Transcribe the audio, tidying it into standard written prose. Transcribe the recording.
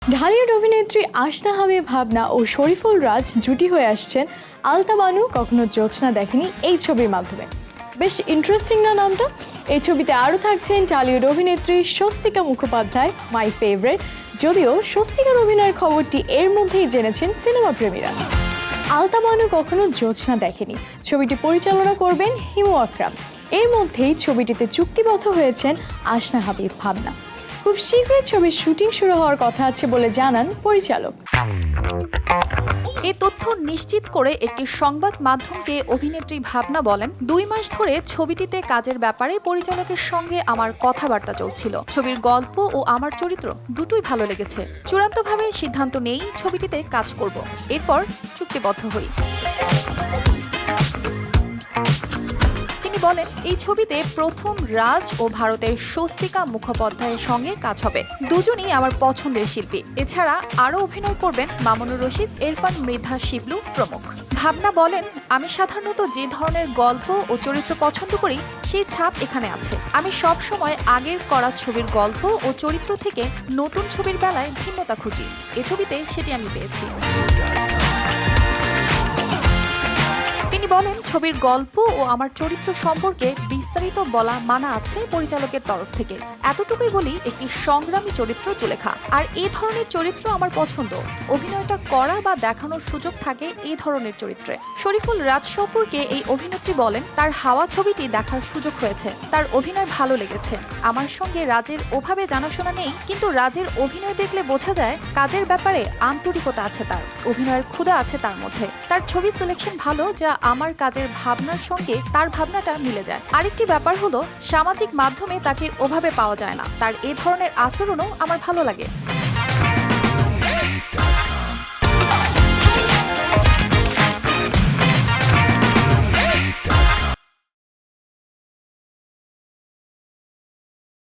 ঢালিউড অভিনেত্রী আসনা হাবিব ভাবনা ও শরীফুল রাজ জুটি হয়ে আসছেন আলতা বানু কখনো জ্যোৎস্না দেখেনি এই ছবির মাধ্যমে। বেশ ইন্টারেস্টিং না নামটা? এই ছবিতে আরও থাকছেন টলিউড অভিনেত্রী স্বস্তিকা মুখোপাধ্যায়, মাই ফেভারিট। যদিও স্বস্তিকার অভিনয়ের খবরটি এর মধ্যেই জেনেছেন সিনেমা প্রেমীরা। আলতা বানু কখনো জ্যোৎস্না দেখেনি ছবিটি পরিচালনা করবেন হিমু আকরাম। এর মধ্যেই ছবিটিতে চুক্তিবদ্ধ হয়েছেন আসনা হাবিব ভাবনা। খুব শীঘ্রই ছবির শুটিং শুরু হওয়ার কথা আছে বলে জানান পরিচালক। এই তথ্য নিশ্চিত করে একটি সংবাদ মাধ্যমকে অভিনেত্রী ভাবনা বলেন, 2 মাস ধরে ছবিটিতে কাজের ব্যাপারে পরিচালকের সঙ্গে আমার কথাবার্তা চলছিল। ছবির গল্প ও আমার চরিত্র দুটোই ভালো লেগেছে। চূড়ান্তভাবে সিদ্ধান্ত নেই ছবিটিতে কাজ করব, এরপর চুক্তিবদ্ধ হই। তিনি বলেন, এই ছবিতে প্রথম রাজ ও ভারতের স্বস্তিকা মুখোপাধ্যায়ের সঙ্গে কাজ হবে। দুজনই আমার পছন্দের শিল্পী। এছাড়া আরও অভিনয় করবেন মামুনুর রশিদ, ইরফান, মৃধা, শিবলু প্রমুখ। ভাবনা বলেন, আমি সাধারণত যে ধরনের গল্প ও চরিত্র পছন্দ করি সেই ছাপ এখানে আছে। আমি সব সময় আগের করা ছবির গল্প ও চরিত্র থেকে নতুন ছবির বেলায় ভিন্নতা খুঁজি। এ ছবিতে সেটি আমি পেয়েছি। তিনি বলেন, ছবির গল্প ও আমার চরিত্র সম্পর্কে বিস্তারিত বলা মানা আছে পরিচালকের তরফ থেকে। এতটুকুই বলি, একটি সংগ্রামী চরিত্র জুলেখা, আর এই ধরনের চরিত্র আমার পছন্দ। অভিনয়টা করা বা দেখানোর সুযোগ থাকে এই ধরনের চরিত্রে। শরীফুল রাজ সম্পর্কে এই অভিনেত্রী বলেন, তার হাওয়া ছবিটি দেখার সুযোগ হয়েছে, তার অভিনয় ভালো লেগেছে। আমার সঙ্গে রাজের ওভাবে জানাশোনা নেই, কিন্তু রাজের অভিনয় দেখলে বোঝা যায় কাজের ব্যাপারে আন্তরিকতা আছে, তার অভিনয়ের ক্ষুধা আছে তার মধ্যে। তার ছবি সিলেকশন ভালো, যা আমার কাজের ভাবনার সঙ্গে তার ভাবনাটা মিলে যায়। আরেকটি ব্যাপার হলো, সামাজিক মাধ্যমে তাকে ওভাবে পাওয়া যায় না। তার এ ধরনের আচরণও আমার ভালো লাগে।